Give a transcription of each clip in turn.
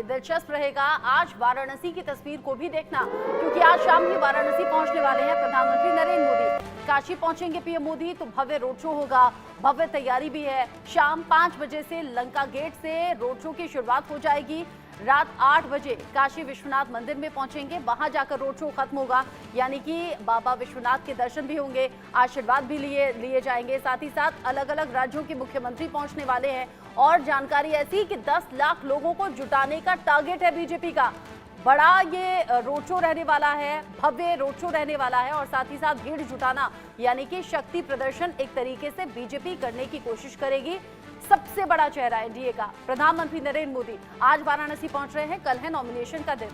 दिलचस्प रहेगा आज वाराणसी की तस्वीर को भी देखना, क्योंकि आज शाम ही वाराणसी पहुंचने वाले हैं प्रधानमंत्री नरेंद्र मोदी। काशी पहुंचेंगे पीएम मोदी तो भव्य रोड शो होगा, भव्य तैयारी भी है। शाम 5 बजे से लंका गेट से रोड शो की शुरुआत हो जाएगी। रात 8 बजे काशी विश्वनाथ मंदिर में पहुंचेंगे, वहां जाकर रोड शो खत्म होगा, यानी कि बाबा विश्वनाथ के दर्शन भी होंगे, आशीर्वाद भी लिए जाएंगे। साथ ही साथ अलग अलग राज्यों के मुख्यमंत्री पहुंचने वाले हैं और जानकारी ऐसी कि 10 लाख लोगों को जुटाने का टारगेट है बीजेपी का। बड़ा ये रोड शो रहने वाला है, भव्य रोड शो रहने वाला है और साथ ही साथ भीड़ जुटाना यानी कि शक्ति प्रदर्शन एक तरीके से बीजेपी करने की कोशिश करेगी। सबसे बड़ा चेहरा एनडीए का प्रधानमंत्री नरेंद्र मोदी आज वाराणसी पहुंच रहे हैं, कल है नॉमिनेशन का दिन।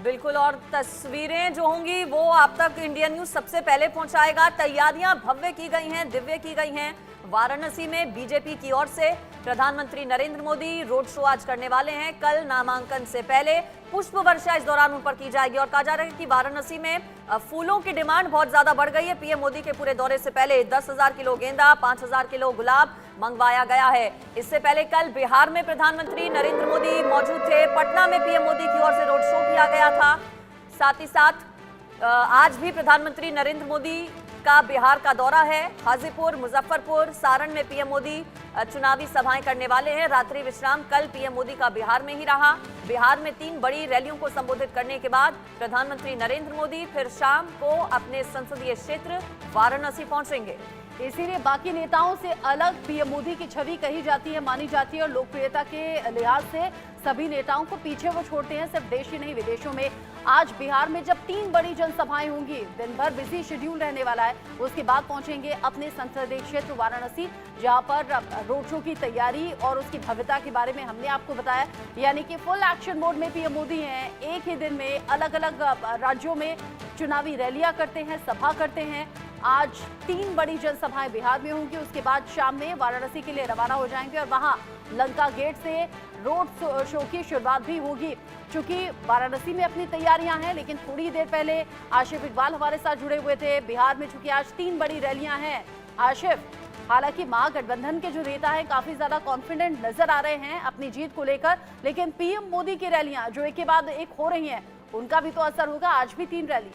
बिल्कुल, और तस्वीरें जो होंगी वो आप तक इंडियन न्यूज सबसे पहले पहुंचाएगा। तैयारियां भव्य की गई हैं, दिव्य की गई हैं। वाराणसी में बीजेपी की ओर से प्रधानमंत्री नरेंद्र मोदी रोड शो आज करने वाले हैं। कल नामांकन से पहले पुष्प वर्षा इस दौरान उन पर की जाएगी और कहा जा रहा है कि वाराणसी में फूलों की डिमांड बहुत ज्यादा बढ़ गई है। पीएम मोदी के पूरे दौरे से पहले 10,000 किलो गेंदा, 5,000 किलो गुलाब मंगवाया गया है। इससे पहले कल बिहार में प्रधानमंत्री नरेंद्र मोदी मौजूद थे। पटना में पीएम मोदी की ओर से रोड शो किया गया था। साथ ही साथ आज भी प्रधानमंत्री नरेंद्र मोदी का बिहार का दौरा है। हाजीपुर, मुजफ्फरपुर, सारण में पीएम मोदी चुनावी सभाएं करने वाले हैं। रात्रि विश्राम कल पीएम मोदी का बिहार में ही रहा। बिहार में 3 बड़ी रैलियों को संबोधित करने के बाद प्रधानमंत्री नरेंद्र मोदी फिर शाम को अपने संसदीय क्षेत्र वाराणसी पहुंचेंगे। इसीलिए बाकी नेताओं से अलग पीएम मोदी की छवि कही जाती है, मानी जाती है और लोकप्रियता के लिहाज से सभी नेताओं को पीछे वो छोड़ते हैं, सिर्फ देश ही नहीं विदेशों में। आज बिहार में जब 3 बड़ी जनसभाएं होंगी, दिन भर बिजी शेड्यूल रहने वाला है। उसके बाद पहुंचेंगे अपने संसदीय क्षेत्र वाराणसी, जहां पर रोड शो की तैयारी और उसकी भव्यता के बारे में हमने आपको बताया, यानी कि फुल एक्शन मोड में पीएम मोदी हैं। एक ही दिन में अलग अलग राज्यों में चुनावी रैलियां करते हैं, सभा करते हैं। आज 3 बड़ी जनसभाएं बिहार में होंगी, उसके बाद शाम में वाराणसी के लिए रवाना हो जाएंगे और वहां लंका गेट से रोड शो की शुरुआत भी होगी। चूंकि वाराणसी में अपनी तैयारियां हैं, लेकिन थोड़ी देर पहले आशिफ इकबाल हमारे साथ जुड़े हुए थे। बिहार में चूंकि आज 3 बड़ी रैलियां हैं आशिफ, हालांकि महागठबंधन के जो नेता हैं काफी ज्यादा कॉन्फिडेंट नजर आ रहे हैं अपनी जीत को लेकर, लेकिन पीएम मोदी की रैलियां जो एक के बाद एक हो रही हैं, उनका भी तो असर होगा। आज भी 3 रैली।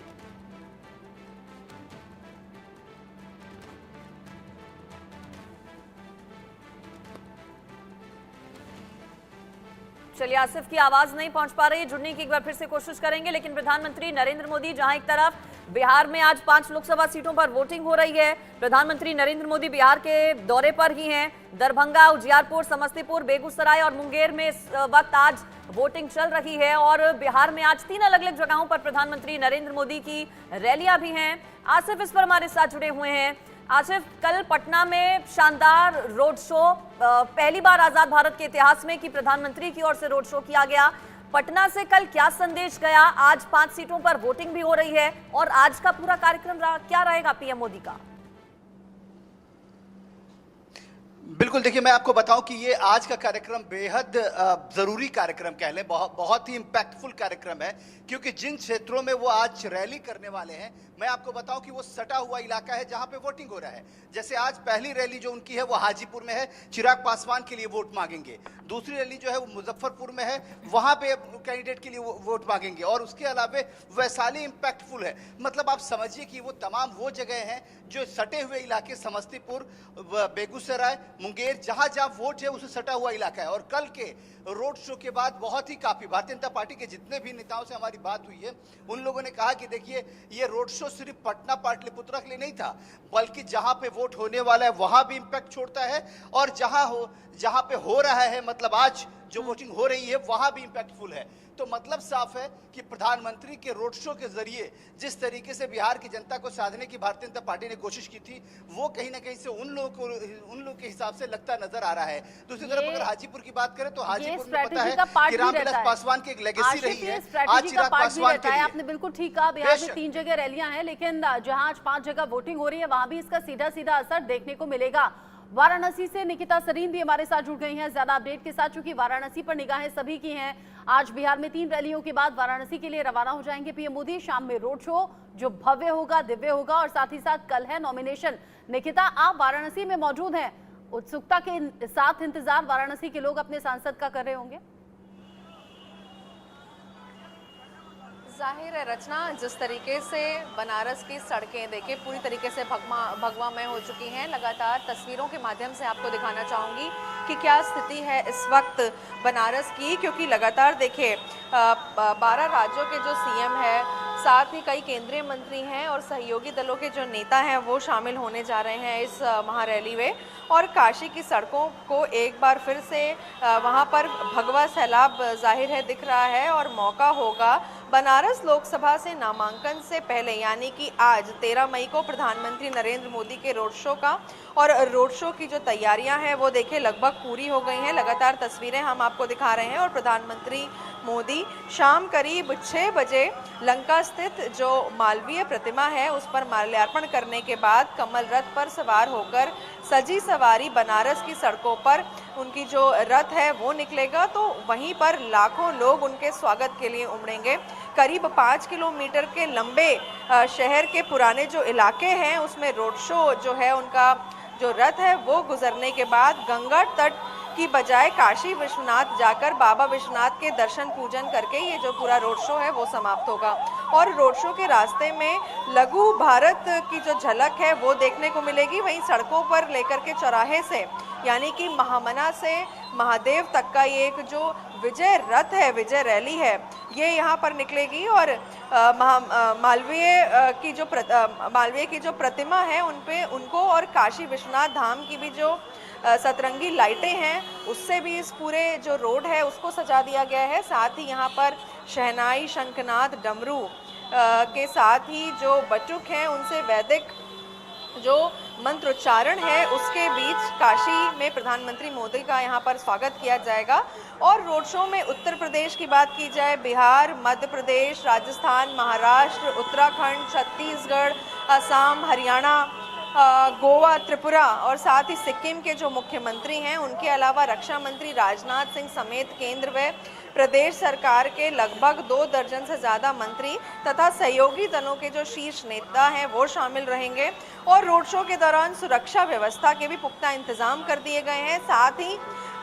चलिए, आसिफ की आवाज नहीं पहुंच पा रही है, जुड़ने की एक बार फिर से कोशिश करेंगे। लेकिन प्रधानमंत्री नरेंद्र मोदी जहां एक तरफ बिहार में आज 5 लोकसभा सीटों पर वोटिंग हो रही है, प्रधानमंत्री नरेंद्र मोदी बिहार के दौरे पर ही हैं। दरभंगा, उजियारपुर, समस्तीपुर, बेगूसराय और मुंगेर में इस वक्त आज वोटिंग चल रही है और बिहार में आज 3 अलग अलग जगहों पर प्रधानमंत्री नरेंद्र मोदी की रैलियां भी हैं। आसिफ इस पर हमारे साथ जुड़े हुए हैं। आसिफ, कल पटना में शानदार रोड शो, पहली बार आजाद भारत के इतिहास में कि प्रधानमंत्री की ओर से रोड शो किया गया। पटना से कल क्या संदेश गया? आज 5 सीटों पर वोटिंग भी हो रही है और आज का पूरा कार्यक्रम क्या रहेगा पीएम मोदी का? बिल्कुल, देखिए मैं आपको बताऊं कि ये आज का कार्यक्रम बेहद जरूरी कार्यक्रम कह लें, बहुत ही इम्पैक्टफुल कार्यक्रम है, क्योंकि जिन क्षेत्रों में वो आज रैली करने वाले हैं, मैं आपको बताऊं कि वो सटा हुआ इलाका है जहां पे वोटिंग हो रहा है। जैसे आज पहली रैली जो उनकी है वो हाजीपुर में है, चिराग पासवान के लिए वोट मांगेंगे। दूसरी रैली जो है वो मुजफ्फरपुर में है, वहां पे कैंडिडेट के लिए वोट मांगेंगे। और उसके अलावा वैशाली इम्पैक्टफुल है। मतलब आप समझिए कि वो तमाम वो जगह हैं जो सटे हुए इलाके, समस्तीपुर, बेगूसराय, मुंगेर, जहां जहां वोट है उसे सटा हुआ इलाका है। और कल के रोड शो के बाद बहुत ही काफी भारतीय जनता पार्टी के जितने भी नेताओं से हमारी बात हुई है, उन लोगों ने कहा कि देखिए ये रोड शो सिर्फ पटना पाटलिपुत्र के लिए नहीं था, बल्कि जहां पे वोट होने वाला है वहां भी इंपैक्ट छोड़ता है और जहां पे हो रहा है, मतलब आज जो वोटिंग हो रही है वहां भी इंपैक्टफुल है। तो मतलब साफ है कि प्रधानमंत्री के रोड शो के जरिए जिस तरीके से बिहार की जनता को साधने की भारतीय जनता पार्टी ने कोशिश की थी, वो कहीं ना कहीं से उन लोगों के हिसाब से लगता नजर आ रहा है। दूसरी तरफ अगर हाजीपुर की बात करें तो हाजीपुर में पता है कि रामविलास पासवान की एक लेगेसी रही है। आज चिराग पासवान के लिए आपने बिल्कुल ठीक कहा, बिहार में 3 जगह रैलियां हैं, लेकिन जहां आज 5 जगह वोटिंग हो रही है वहां भी इसका सीधा सीधा असर देखने को मिलेगा। वाराणसी से निकिता सरीन भी हमारे साथ जुड़ गई हैं ज्यादा अपडेट के साथ, चूंकि वाराणसी पर निगाहें सभी की हैं। आज बिहार में 3 रैलियों के बाद वाराणसी के लिए रवाना हो जाएंगे पीएम मोदी। शाम में रोड शो जो भव्य होगा, दिव्य होगा और साथ ही साथ कल है नॉमिनेशन। निकिता, आप वाराणसी में मौजूद हैं, उत्सुकता के साथ इंतजार वाराणसी के लोग अपने सांसद का कर रहे होंगे। जाहिर है रचना, जिस तरीके से बनारस की सड़कें देखिए पूरी तरीके से भगवामय हो चुकी हैं। लगातार तस्वीरों के माध्यम से आपको दिखाना चाहूँगी कि क्या स्थिति है इस वक्त बनारस की, क्योंकि लगातार देखिए 12 राज्यों के जो सीएम है, साथ ही कई केंद्रीय मंत्री हैं और सहयोगी दलों के जो नेता हैं वो शामिल होने जा रहे हैं इस महारैली में। और काशी की सड़कों को एक बार फिर से वहां पर भगवा सैलाब जाहिर है दिख रहा है और मौका होगा बनारस लोकसभा से नामांकन से पहले यानी कि आज 13 मई को प्रधानमंत्री नरेंद्र मोदी के रोड शो का। और रोड शो की जो तैयारियां हैं वो देखिए लगभग पूरी हो गई हैं। लगातार तस्वीरें हम आपको दिखा रहे हैं और प्रधानमंत्री मोदी शाम करीब 6 बजे लंका स्थित जो मालवीय प्रतिमा है उस पर माल्यार्पण करने के बाद कमल रथ पर सवार होकर सजी सवारी बनारस की सड़कों पर उनकी जो रथ है वो निकलेगा। तो वहीं पर लाखों लोग उनके स्वागत के लिए उमड़ेंगे। करीब 5 किलोमीटर के लंबे शहर के पुराने जो इलाके हैं उसमें रोड शो जो है उनका जो रथ है वो गुजरने के बाद गंगा तट की बजाय काशी विश्वनाथ जाकर बाबा विश्वनाथ के दर्शन पूजन करके ये जो पूरा रोड शो है वो समाप्त होगा। और रोड शो के रास्ते में लघु भारत की जो झलक है वो देखने को मिलेगी। वहीं सड़कों पर लेकर के चौराहे से यानी कि महामना से महादेव तक का ये एक जो विजय रथ है, विजय रैली है, ये यहाँ पर निकलेगी। और मालवीय की जो प्रतिमा है उनको और काशी विश्वनाथ धाम की भी जो सतरंगी लाइटें हैं उससे भी इस पूरे जो रोड है उसको सजा दिया गया है। साथ ही यहाँ पर शहनाई, शंखनाद, डमरू के साथ ही जो बटुक हैं उनसे वैदिक जो मंत्रोच्चारण है उसके बीच काशी में प्रधानमंत्री मोदी का यहाँ पर स्वागत किया जाएगा। और रोड शो में उत्तर प्रदेश की बात की जाए, बिहार, मध्य प्रदेश, राजस्थान, महाराष्ट्र, उत्तराखंड, छत्तीसगढ़, असम, हरियाणा, गोवा, त्रिपुरा और साथ ही सिक्किम के जो मुख्यमंत्री हैं उनके अलावा रक्षा मंत्री राजनाथ सिंह समेत केंद्र व प्रदेश सरकार के लगभग 2 दर्जन से ज़्यादा मंत्री तथा सहयोगी दलों के जो शीर्ष नेता हैं वो शामिल रहेंगे। और रोड शो के दौरान सुरक्षा व्यवस्था के भी पुख्ता इंतजाम कर दिए गए हैं। साथ ही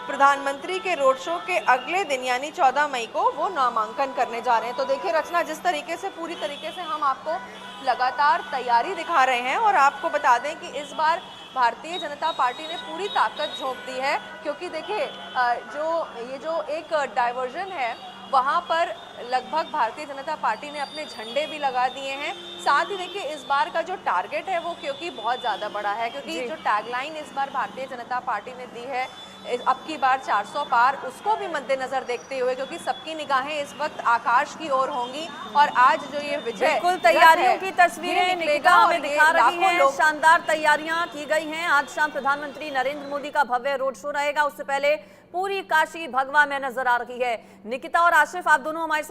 प्रधानमंत्री के रोड शो के अगले दिन यानी 14 मई को वो नामांकन करने जा रहे हैं। तो देखिए रचना, जिस तरीके से पूरी तरीके से हम आपको लगातार तैयारी दिखा रहे हैं और आपको बता दें कि इस बार भारतीय जनता पार्टी ने पूरी ताकत झोंक दी है, क्योंकि देखिए ये जो एक डाइवर्जन है वहाँ पर लगभग भारतीय जनता पार्टी ने अपने झंडे भी लगा दिए हैं। साथ ही देखिए इस बार का जो टारगेट है वो क्योंकि बहुत ज़्यादा बड़ा है, क्योंकि जो टैगलाइन इस बार भारतीय जनता पार्टी ने दी है अब की बार 400 पार, उसको भी मद्देनजर देखते हुए, क्योंकि सबकी निगाहें इस वक्त आकाश की ओर होंगी। और आज जो ये विजय बिल्कुल तैयारियों की तस्वीरें निकिता हमें दिखा रही हैं। शानदार तैयारियां की गई हैं। आज शाम प्रधानमंत्री नरेंद्र मोदी का भव्य रोड शो रहेगा। उससे पहले पूरी काशी भगवा में नजर आ रही है। निकिता और आशिफ, आप दोनों हमारे साथ